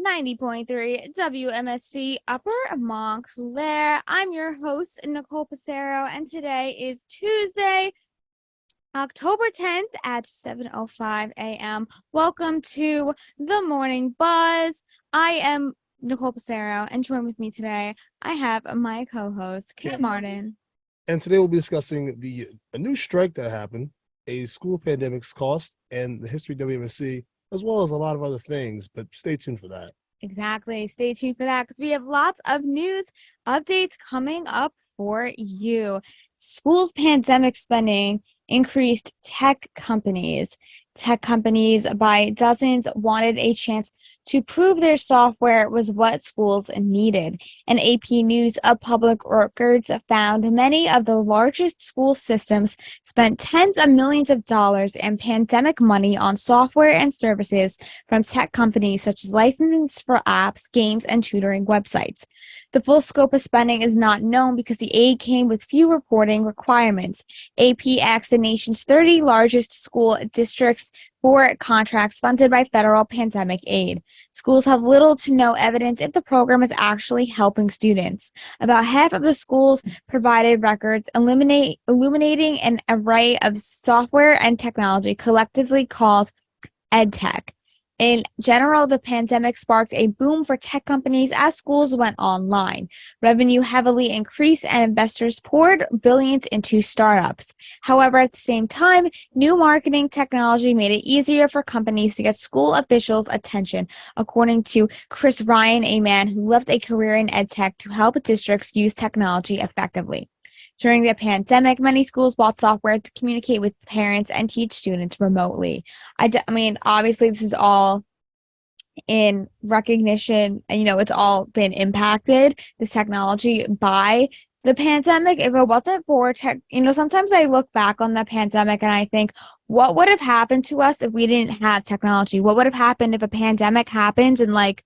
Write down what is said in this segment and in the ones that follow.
90.3 WMSC Upper Montclair. I'm your host, Nicole Passero, and today is Tuesday, October 10th at 7:05 a.m. Welcome to the Morning Buzz. I am Nicole Passero, and join with me today, I have my co-host, Kate Martin. And today we'll be discussing a new strike that happened, a school pandemic's cost, and the history of WMSC, as well as a lot of other things, but stay tuned for that. Exactly. Stay tuned for that because we have lots of news updates coming up for you. Schools' pandemic spending increased tech companies. Tech companies by dozens wanted a chance to prove their software was what schools needed. An AP News of Public Records found many of the largest school systems spent tens of millions of dollars in pandemic money on software and services from tech companies such as licenses for apps, games, and tutoring websites. The full scope of spending is not known because the aid came with few reporting requirements. AP asked the nation's 30 largest school districts for contracts funded by federal pandemic aid. Schools have little to no evidence if the program is actually helping students. About half of the schools provided records illuminating an array of software and technology collectively called EdTech. In general, the pandemic sparked a boom for tech companies as schools went online. Revenue heavily increased and investors poured billions into startups. However, at the same time, new marketing technology made it easier for companies to get school officials' attention, according to Chris Ryan, a man who left a career in edtech to help districts use technology effectively. During the pandemic, many schools bought software to communicate with parents and teach students remotely. I mean, obviously, this is all in recognition, and it's all been impacted, this technology, by the pandemic. If it wasn't for tech, sometimes I look back on the pandemic and I think, what would have happened to us if we didn't have technology? What would have happened if a pandemic happened in, like,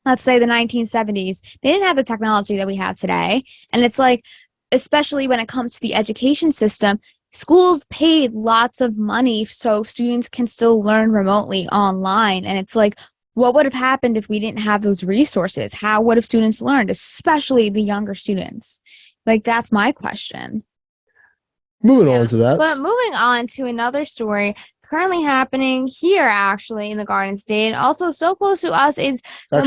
let's say the 1970s? They didn't have the technology that we have today. And it's like, especially when it comes to the education system, schools paid lots of money so students can still learn remotely online. And it's like, what would have happened if we didn't have those resources? How would have students learned, especially the younger students? Like, that's my question. Moving on to that. But moving on to another story currently happening here, actually, in the Garden State, and also so close to us is right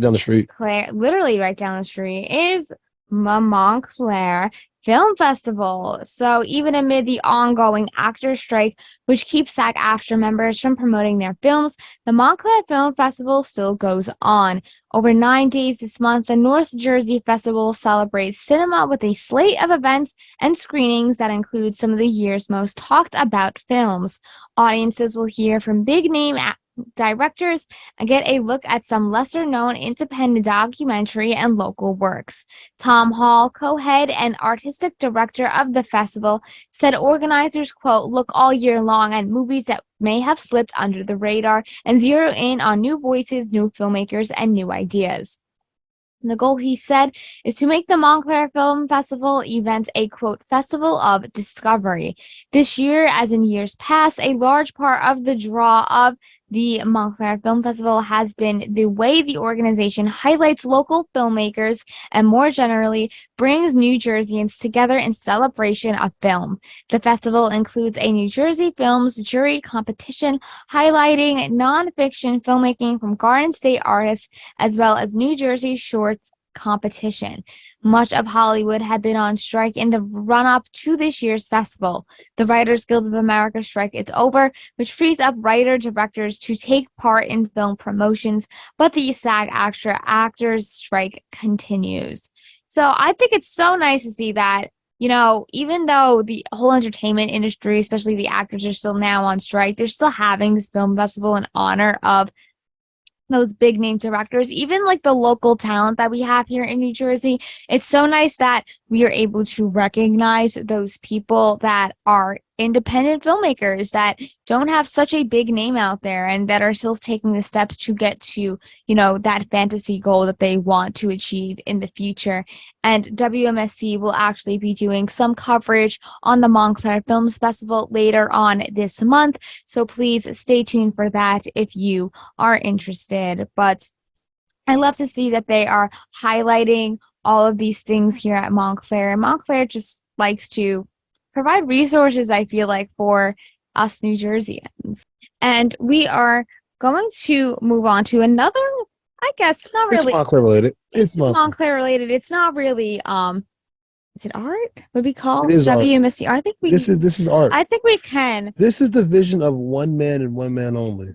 down the street. Literally right down the street is Montclair Film Festival. So even amid the ongoing actor strike, which keeps SAG-AFTRA members from promoting their films, the Montclair Film Festival still goes on. Over 9 days this month, the North Jersey Festival celebrates cinema with a slate of events and screenings that include some of the year's most talked about films. Audiences will hear from big-name directors and get a look at some lesser-known independent documentary and local works. Tom Hall, co-head and artistic director of the festival, said organizers, quote, look all year long at movies that may have slipped under the radar and zero in on new voices, new filmmakers, and new ideas. The goal, he said, is to make the Montclair Film Festival event a, quote, festival of discovery. This year, as in years past, a large part of the draw of the Montclair Film Festival has been the way the organization highlights local filmmakers and, more generally, brings New Jerseyans together in celebration of film. The festival includes a New Jersey Films jury competition highlighting nonfiction filmmaking from Garden State artists, as well as New Jersey Shorts competition. Much of Hollywood had been on strike in the run-up to this year's festival. The Writers Guild of America strike is over, which frees up writer-directors to take part in film promotions, but the SAG-AFTRA actors strike continues. So I think it's so nice to see that, even though the whole entertainment industry, especially the actors, are still now on strike, they're still having this film festival in honor of those big name directors, even like the local talent that we have here in New Jersey. It's so nice that we are able to recognize those people that are independent filmmakers that don't have such a big name out there and that are still taking the steps to get to, that fantasy goal that they want to achieve in the future. And WMSC will actually be doing some coverage on the Montclair Film Festival later on this month. So please stay tuned for that if you are interested. But I love to see that they are highlighting all of these things here at Montclair. And Montclair just likes to provide resources, I feel like, for us New Jerseyans. And we are going to move on to another, I guess, not It's really. Montclair related. It's Montclair related. It's not really, is it art? Would we call It is art. WMSC? I think we. This is art. I think we can. This is the vision of one man and one man only.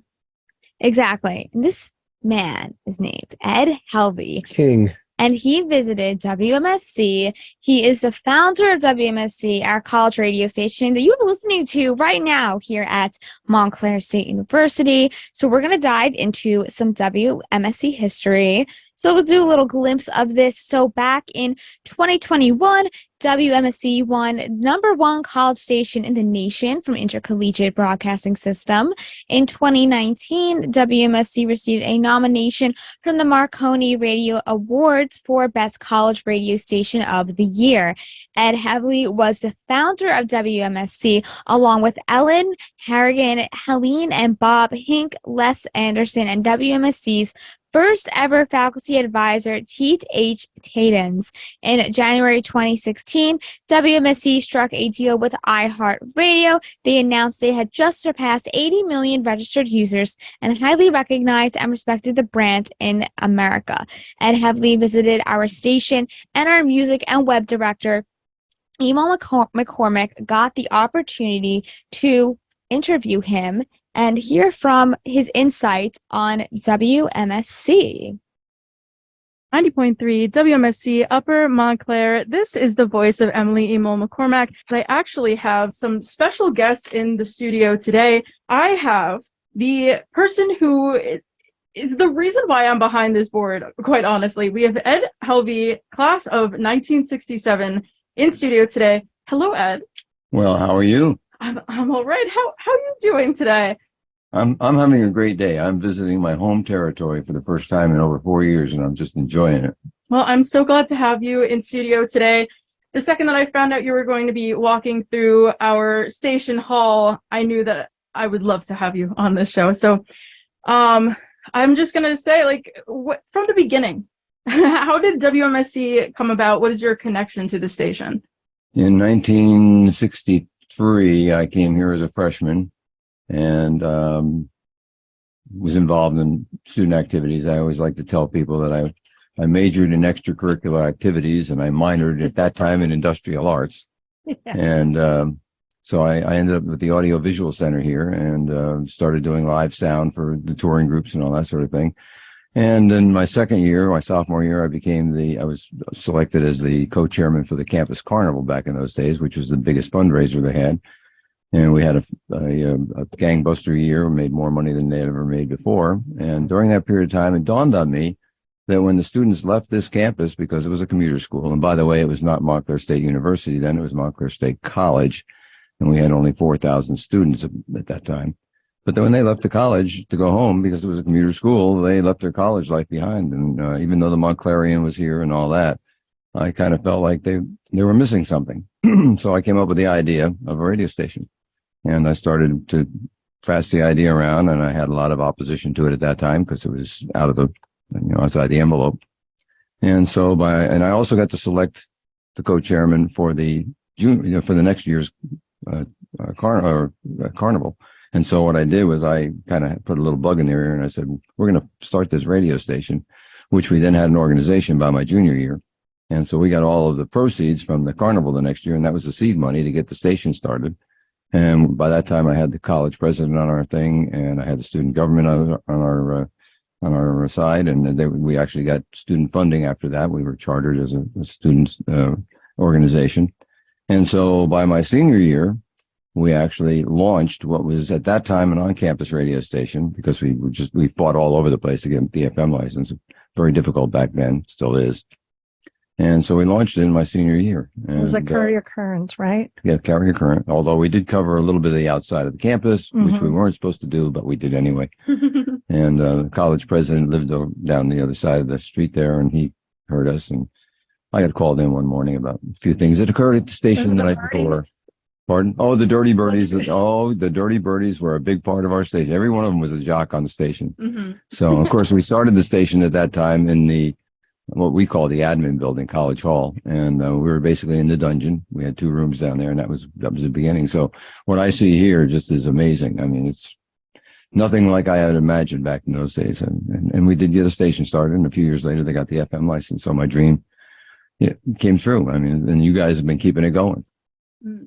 Exactly. This man is named Ed Helvey. King. And he visited WMSC. He is the founder of WMSC, our college radio station that you're listening to right now here at Montclair State University. So we're going to dive into some WMSC history. So we'll do a little glimpse of this. So back in 2021, WMSC won #1 college station in the nation from Intercollegiate Broadcasting System. In 2019, WMSC received a nomination from the Marconi Radio Awards for Best College Radio Station of the Year. Ed Helvey was the founder of WMSC, along with Ellen Harrigan, Helene and Bob Hink, Les Anderson, and WMSC's first ever faculty advisor, Teet H. Tadens. In January 2016, WMSC struck a deal with iHeartRadio. They announced they had just surpassed 80 million registered users and highly recognized and respected the brand in America. Ed Helvey visited our station, and our music and web director, Emil McCormick, got the opportunity to interview him and hear from his insight on WMSC. 90.3 WMSC Upper Montclair. This is the voice of Emily Emil McCormack. I actually have some special guests in the studio today. I have the person who is the reason why I'm behind this board, quite honestly. We have Ed Helvey, class of 1967, in studio today. Hello, Ed. Well, how are you? I'm all right. How are you doing today? I'm having a great day. I'm visiting my home territory for the first time in over 4 years, and I'm just enjoying it. Well, I'm so glad to have you in studio today. The second that I found out you were going to be walking through our station hall, I knew that I would love to have you on this show. So I'm just going to say, from the beginning, how did WMSC come about? What is your connection to the station? In 1963, I came here as a freshman and was involved in student activities. I always like to tell people that I majored in extracurricular activities, and I minored at that time in industrial arts. Yeah. And so I ended up with the Audio Visual Center here and started doing live sound for the touring groups and all that sort of thing. And in my second year, my sophomore year, I was selected as the co-chairman for the campus carnival back in those days, which was the biggest fundraiser they had. And we had a gangbuster year, made more money than they had ever made before. And during that period of time, it dawned on me that when the students left this campus, because it was a commuter school, and by the way, it was not Montclair State University then, it was Montclair State College, and we had only 4,000 students at that time. But then when they left the college to go home, because it was a commuter school, they left their college life behind. And even though the Montclairian was here and all that, I kind of felt like they were missing something. So I came up with the idea of a radio station. And I started to pass the idea around, and I had a lot of opposition to it at that time because it was out of the, outside the envelope. And so and I also got to select the co-chairman for the for the next year's carnival. And so what I did was I kind of put a little bug in their ear, and I said, we're going to start this radio station, which we then had an organization by my junior year. And so we got all of the proceeds from the carnival the next year, and that was the seed money to get the station started. And by that time, I had the college president on our thing, and I had the student government on our side, and we actually got student funding after that. We were chartered as a student organization. And so by my senior year, we actually launched what was at that time an on-campus radio station, because we fought all over the place to get the FM license. Very difficult back then, still is. And so we launched it in my senior year. And, it was a carrier current, right? Yeah, carrier current. Although we did cover a little bit of the outside of the campus, which we weren't supposed to do, but we did anyway. And the college president lived down the other side of the street there, and he heard us. And I got called in one morning about a few things that occurred at the station the night before. Pardon? Oh, the Dirty Birdies. Oh, the Dirty Birdies were a big part of our station. Every one of them was a jock on the station. Mm-hmm. So, of course, we started the station at that time in the what we call the admin building, College Hall, and we were basically in the dungeon. We had 2 rooms down there, and that was the beginning. So, what I see here just is amazing. I mean, it's nothing like I had imagined back in those days. And we did get a station started, and a few years later, they got the FM license. So my dream came true. I mean, and you guys have been keeping it going.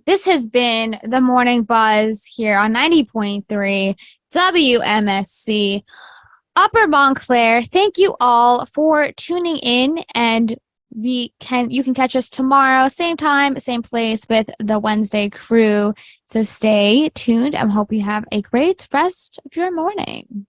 This has been the Morning Buzz here on 90.3 WMSC Upper Montclair. Thank you all for tuning in, and you can catch us tomorrow, same time, same place with the Wednesday crew. So stay tuned. I hope you have a great rest of your morning.